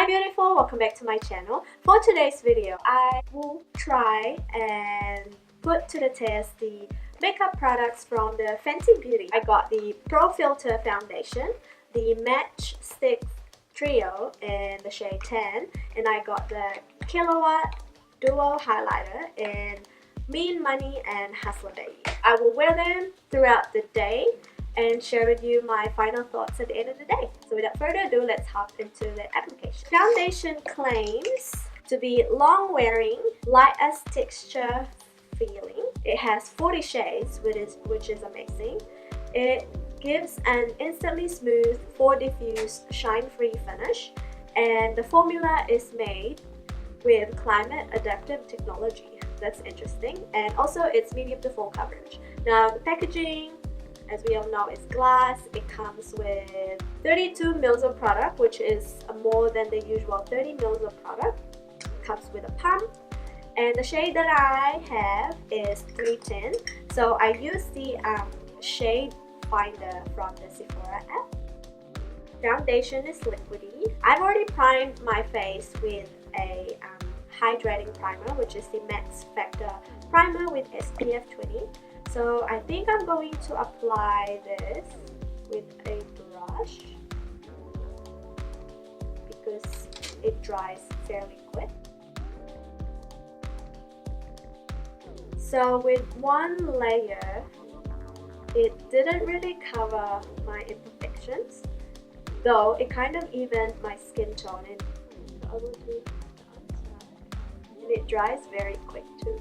Hi beautiful, welcome back to my channel. For today's video, I will try and put to the test the makeup products from the Fenty Beauty. I got the Pro Filt'r foundation, the Match Stix Trio in the shade 10, and I got the Kilowatt Duo Highlighter in Mean Money and Hustler Baby. I will wear them throughout the day and share with you my final thoughts at the end of the day. So without further ado, let's hop into the application. Foundation claims to be long wearing, light as texture feeling. It has 40 shades, which is amazing. It gives an instantly smooth, 4 diffuse, shine-free finish, and the formula is made with climate adaptive technology. That's interesting. And also it's medium to full coverage. Now the packaging, as we all know, is glass. It comes with 32 mils of product, which is more than the usual 30 mils of product. It comes with a pump, and the shade that I have is 310. So I use the shade finder from the Sephora app. Foundation is liquidy. I've already primed my face with a hydrating primer, which is the Max Factor primer with SPF 20. So I think I'm going to apply this with a brush because it dries fairly quick. So with one layer, it didn't really cover my imperfections, though it kind of evened my skin tone, and it dries very quick too.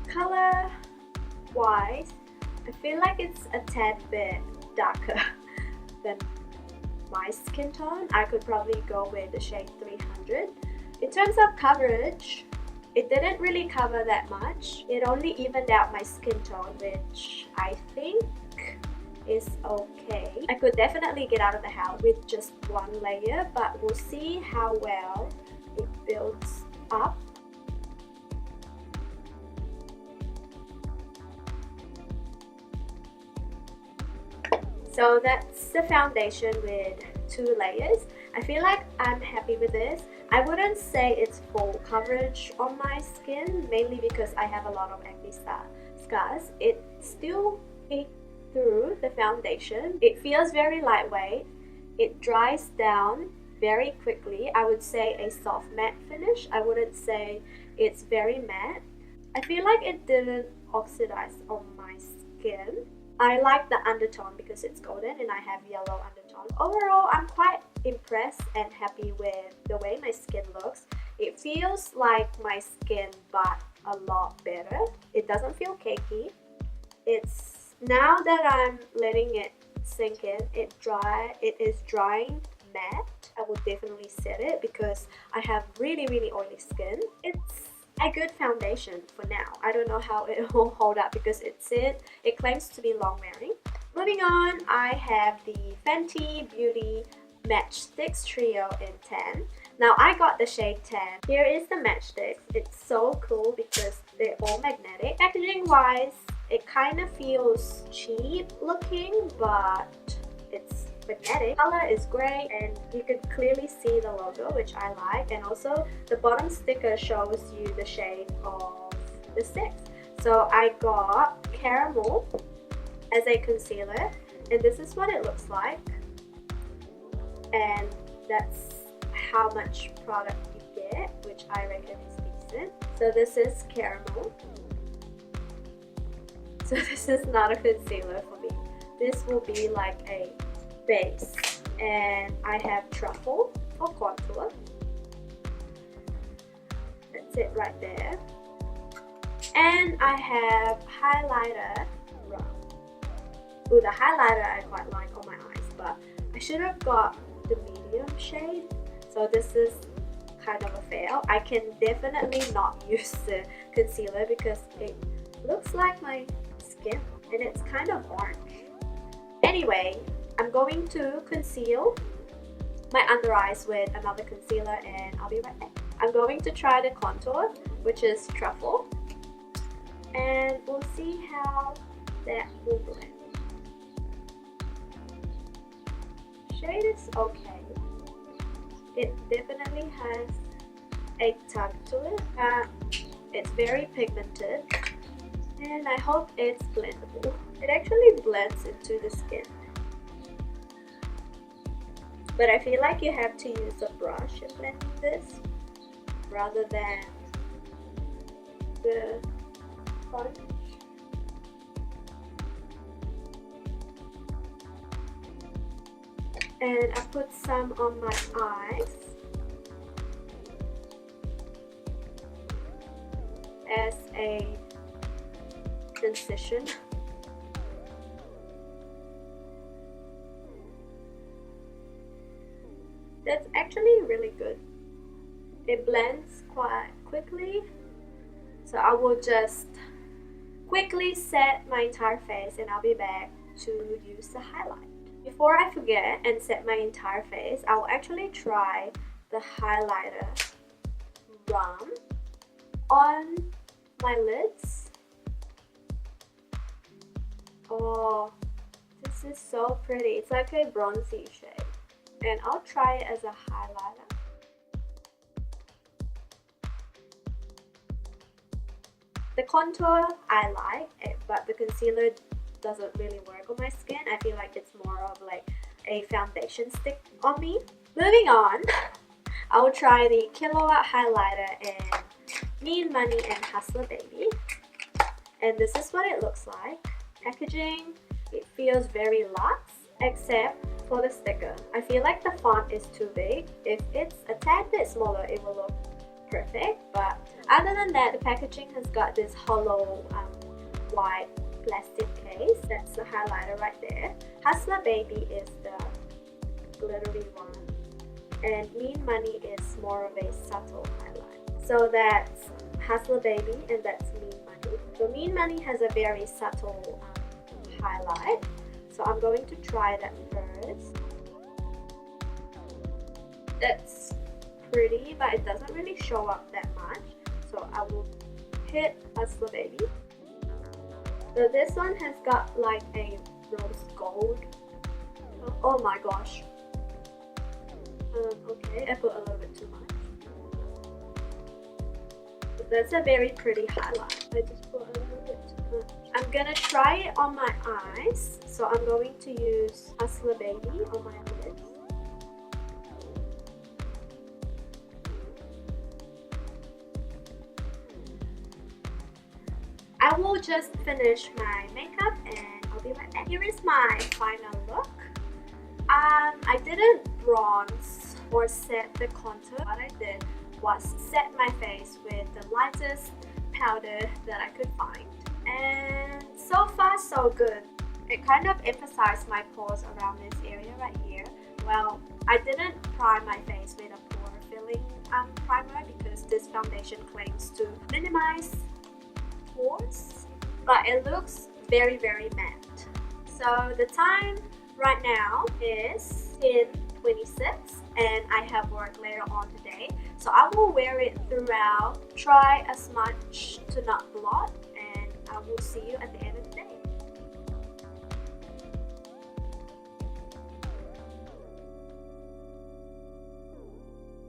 Color wise, I feel like it's a tad bit darker than my skin tone. I could probably go with the shade 300. In terms of coverage, it didn't really cover that much. It only evened out my skin tone, which I think is okay. I could definitely get out of the house with just one layer, but we'll see how well it builds up. So that's the foundation with 2 layers. I feel like I'm happy with this. I wouldn't say it's full coverage on my skin, mainly because I have a lot of acne scars. It still peeks through the foundation. It feels very lightweight. It dries down very quickly. I would say a soft matte finish. I wouldn't say it's very matte. I feel like it didn't oxidize on my skin. I like the undertone because it's golden and I have yellow undertone. Overall, I'm quite impressed and happy with the way my skin looks. It feels like my skin, but a lot better. It doesn't feel cakey. Now that I'm letting it sink in, it is drying matte. I will definitely set it because I have really oily skin. It's a good foundation for now. I don't know how it will hold up because it claims to be long wearing. Moving on, I have the Fenty Beauty Match Stix Trio in 10. Now I got the shade 10. Here is the matchsticks. It's so cool because they're all magnetic. Packaging wise, it kind of feels cheap looking, but it's magnetic. Color is great and you can clearly see the logo, which I like, and also the bottom sticker shows you the shade of the sticks. So I got Caramel as a concealer, and this is what it looks like, and that's how much product you get, which I reckon is decent. So this is Caramel. So this is not a concealer for me. This will be like a base, and I have Truffle for contour. That's it right there. And I have highlighter brown. Ooh, the highlighter I quite like on my eyes, but I should have got the medium shade. So this is kind of a fail. I can definitely not use the concealer because it looks like my skin and it's kind of orange. Anyway, I'm going to conceal my under eyes with another concealer and I'll be right back. I'm going to try the contour, which is Truffle, and we'll see how that will blend. shade is okay. It definitely has a tug to it. It's very pigmented, and I hope it's blendable. It actually blends into the skin, but I feel like you have to use a brush in blending this rather than the sponge. And I put some on my eyes as a transition. That's actually really good. It blends quite quickly, so I will just quickly set my entire face and I'll be back to use the highlight. Before I forget and set my entire face, I'll actually try the highlighter rum on my lids. Oh, this is so pretty. It's like a bronzy shade. And I'll try it as a highlighter. The contour I like, but the concealer doesn't really work on my skin. I feel like it's more of like a foundation stick on me. Moving on, I will try the Kilowatt highlighter in Mean Money and Hustler Baby. And this is what it looks like. Packaging, it feels very luxe, except for the sticker. I feel like the font is too big. If it's a tad bit smaller, it will look perfect. But other than that, the packaging has got this hollow white plastic case. That's the highlighter right there. Hustler Baby is the glittery one, and Mean Money is more of a subtle highlight. So that's Hustler Baby and that's Mean Money. So Mean Money has a very subtle highlight, so I'm going to try that first. That's pretty, but it doesn't really show up that much, so I will hit Hustler Baby. So this one has got like a rose gold. Oh my gosh. Okay, I put a little bit too much. But that's a very pretty highlight. I just put a little bit too much. I'm gonna try it on my eyes. So I'm going to use Hustler Baby on my lids. I will just finish my makeup and I'll be right back. Here is my final look. I didn't bronze or set the contour. What I did was set my face with the lightest powder that I could find. And so far so good. It kind of emphasized my pores around this area right here. Well, I didn't prime my face with a pore filling primer because this foundation claims to minimize pores, but it looks very matte. So the time right now is 10:26 and I have work later on today, so I will wear it throughout, try as much to not blot, and I will see you at the end of the day.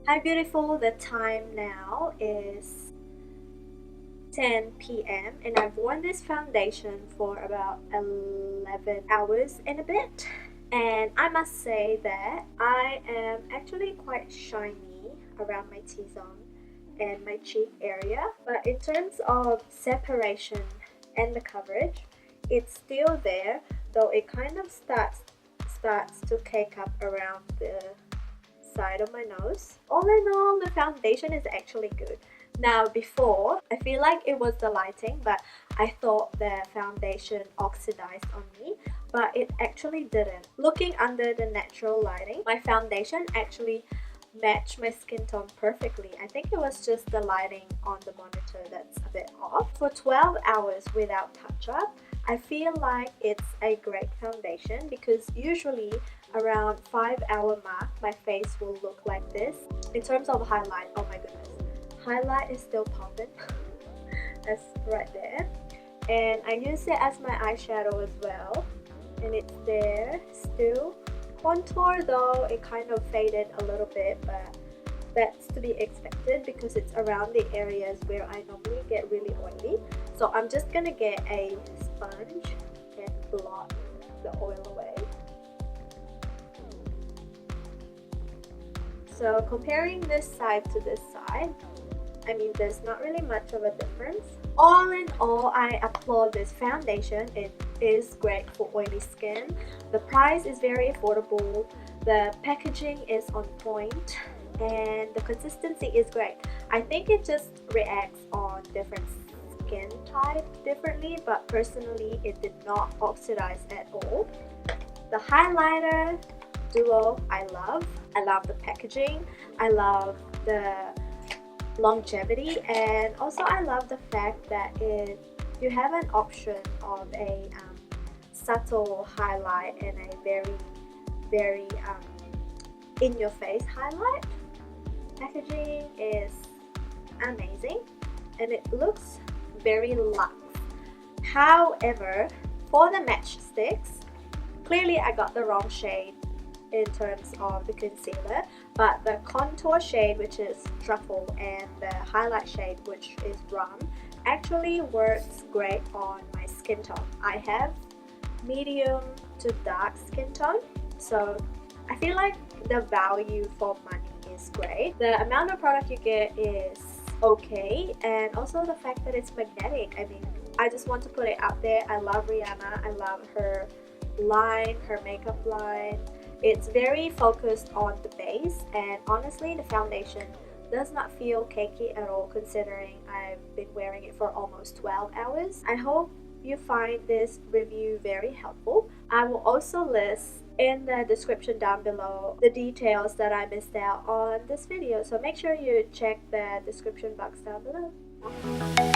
Hi beautiful, the time now is 10 p.m. and I've worn this foundation for about 11 hours and a bit, and I must say that I am actually quite shiny around my T-zone and my cheek area, but in terms of separation and the coverage, it's still there, though it kind of starts to cake up around the side of my nose. All in all, the foundation is actually good. Now before, I feel like it was the lighting, but I thought the foundation oxidized on me, but it actually didn't. Looking under the natural lighting, my foundation actually matched my skin tone perfectly. I think it was just the lighting on the monitor that's a bit off. For 12 hours without touch-up, I feel like it's a great foundation because usually around 5-hour mark, my face will look like this. In terms of highlight, oh my goodness. Highlight is still popping. That's right there. And I use it as my eyeshadow as well. And it's there still. contour, though it kind of faded a little bit, but that's to be expected because it's around the areas where I normally get really oily. So I'm just gonna get a sponge and blot the oil away. So comparing this side to this side, I mean, there's not really much of a difference. All in all, I applaud this foundation. It is great for oily skin. The price is very affordable. The packaging is on point and the consistency is great. I think it just reacts on different skin type differently, but personally it did not oxidize at all. The highlighter duo I love the packaging, I love the longevity, and also I love the fact that you have an option of a subtle highlight and a very in your face highlight. Packaging is amazing and it looks very luxe. However, for the matchsticks, clearly I got the wrong shade in terms of the concealer, but the contour shade, which is truffle, and the highlight shade, which is rum, actually works great on my skin tone. I have medium to dark skin tone, so I feel like the value for money is great. The amount of product you get is okay, and also the fact that it's magnetic. I mean, I just want to put it out there. I love Rihanna. I love her line, her makeup line. It's very focused on the base, and honestly the foundation does not feel cakey at all, considering I've been wearing it for almost 12 hours. I hope you find this review very helpful. I will also list in the description down below the details that I missed out on this video, so make sure you check the description box down below.